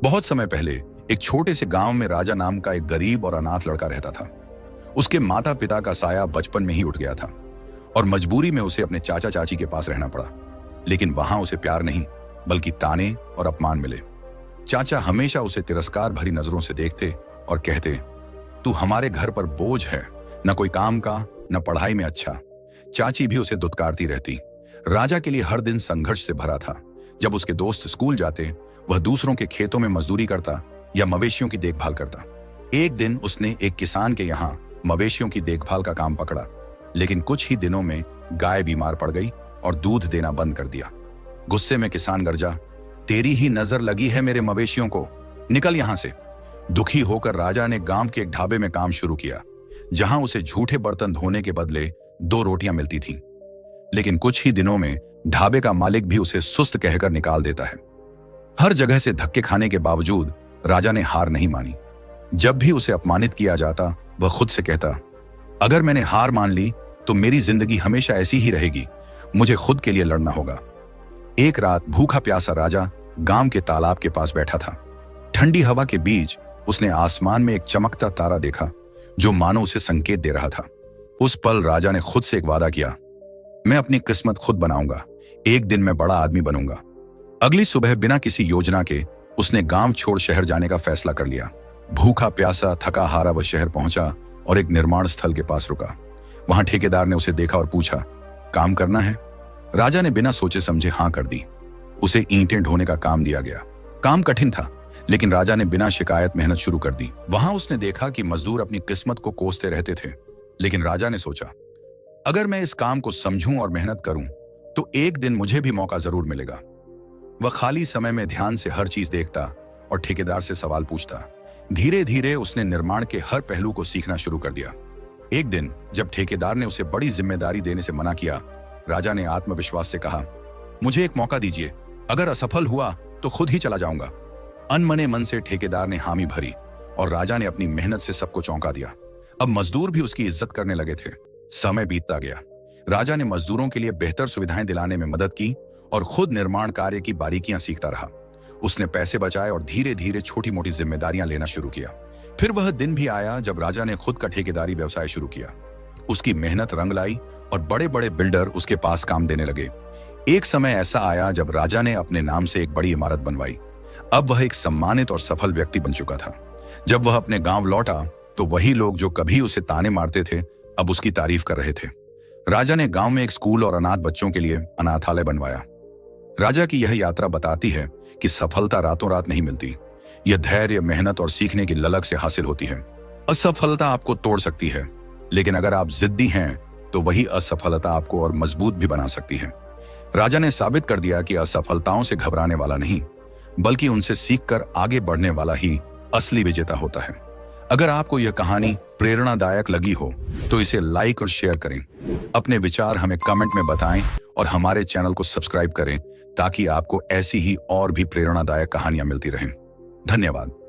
बहुत समय पहले एक छोटे से गांव में राजा नाम का एक गरीब और अनाथ लड़का रहता था। उसके माता पिता का साया बचपन में ही उठ गया था और मजबूरी में उसे अपने चाचा चाची के पास रहना पड़ा। लेकिन वहां उसे प्यार नहीं बल्कि ताने और अपमान मिले। चाचा हमेशा उसे तिरस्कार भरी नजरों से देखते और कहते, तू हमारे घर पर बोझ है, न कोई काम का न पढ़ाई में अच्छा। चाची भी उसे दुत्कारती रहती। राजा के लिए हर दिन संघर्ष से भरा था। जब उसके दोस्त स्कूल जाते, वह दूसरों के खेतों में मजदूरी करता या मवेशियों की देखभाल करता। एक दिन उसने एक किसान के यहाँ मवेशियों की देखभाल का काम पकड़ा, लेकिन कुछ ही दिनों में गाय बीमार पड़ गई और दूध देना बंद कर दिया। गुस्से में किसान गरजा, तेरी ही नजर लगी है मेरे मवेशियों को, निकल यहां से। दुखी होकर राजा ने गांव के एक ढाबे में काम शुरू किया, जहां उसे झूठे बर्तन धोने के बदले 2 रोटियां मिलती थीं। लेकिन कुछ ही दिनों में ढाबे का मालिक भी उसे सुस्त कहकर निकाल देता है। हर जगह से धक्के खाने के बावजूद राजा ने हार नहीं मानी। जब भी उसे अपमानित किया जाता, वह खुद से कहता, अगर मैंने हार मान ली तो मेरी जिंदगी हमेशा ऐसी ही रहेगी, मुझे खुद के लिए लड़ना होगा। एक रात भूखा प्यासा राजा गांव के तालाब के पास बैठा था। ठंडी हवा के बीच उसने आसमान में एक चमकता तारा देखा, जो मानो उसे संकेत दे रहा था। उस पल राजा ने खुद से एक वादा किया, मैं अपनी किस्मत खुद बनाऊंगा, एक दिन मैं बड़ा आदमी बनूंगा। अगली सुबह बिना किसी योजना के उसने गांव छोड़ शहर जाने का फैसला कर लिया। भूखा प्यासा थका हारा वह शहर पहुंचा और एक निर्माण स्थल के पास रुका। वहां ठेकेदार ने उसे देखा और पूछा, काम करना है? राजा ने बिना सोचे समझे हाँ कर दी। उसे ईंटें ढोने का काम दिया गया। काम कठिन था, लेकिन राजा ने बिना शिकायत मेहनत शुरू कर दी। वहां उसने देखा कि मजदूर अपनी किस्मत को कोसते रहते थे, लेकिन राजा ने सोचा, अगर मैं इस काम को समझूं और मेहनत करूं तो एक दिन मुझे भी मौका जरूर मिलेगा। वह खाली समय में ध्यान से हर चीज देखता और ठेकेदार से सवाल पूछता। धीरे धीरे उसने निर्माण के हर पहलू को सीखना शुरू कर दिया। एक दिन जब ठेकेदार ने उसे बड़ी जिम्मेदारी देने से मना किया, राजा ने आत्मविश्वास से कहा, मुझे एक मौका दीजिए, अगर असफल हुआ तो खुद ही चला जाऊंगा। अनमने मन से ठेकेदार ने हामी भरी और राजा ने अपनी मेहनत से सबको चौंका दिया। अब मजदूर भी उसकी इज्जत करने लगे थे। समय बीतता गया। राजा ने मजदूरों के लिए बेहतर सुविधाएं दिलाने में मदद की और खुद निर्माण कार्य की बारीकियां सीखता रहा। उसने पैसे बचाए और धीरे धीरे छोटी मोटी जिम्मेदारियां लेना शुरू किया। फिर वह दिन भी आया जब राजा ने खुद का ठेकेदारी व्यवसाय शुरू किया। उसकी मेहनत रंग लाई और बड़े बड़े बिल्डर उसके पास काम देने लगे। एक समय ऐसा आया जब राजा ने अपने नाम से एक बड़ी इमारत बनवाई। अब वह एक सम्मानित और सफल व्यक्ति बन चुका था। जब वह अपने गांव लौटा तो वही लोग जो कभी उसे ताने मारते थे, अब उसकी तारीफ कर रहे थे। राजा ने गांव में एक स्कूल और अनाथ बच्चों के लिए अनाथालय बनवाया। राजा की यह यात्रा बताती है कि सफलता रातों रात नहीं मिलती। यह धैर्य, मेहनत और सीखने की ललक से हासिल होती है। असफलता आपको तोड़ सकती है, लेकिन अगर आप जिद्दी हैं तो वही असफलता आपको और मजबूत भी बना सकती है। राजा ने साबित कर दिया कि असफलताओं से घबराने वाला नहीं, बल्कि उनसे सीखकर आगे बढ़ने वाला ही असली विजेता होता है। अगर आपको यह कहानी प्रेरणादायक लगी हो तो इसे लाइक और शेयर करें। अपने विचार हमें कमेंट में बताएं और हमारे चैनल को सब्सक्राइब करें, ताकि आपको ऐसी ही और भी प्रेरणादायक कहानियां मिलती रहें। धन्यवाद।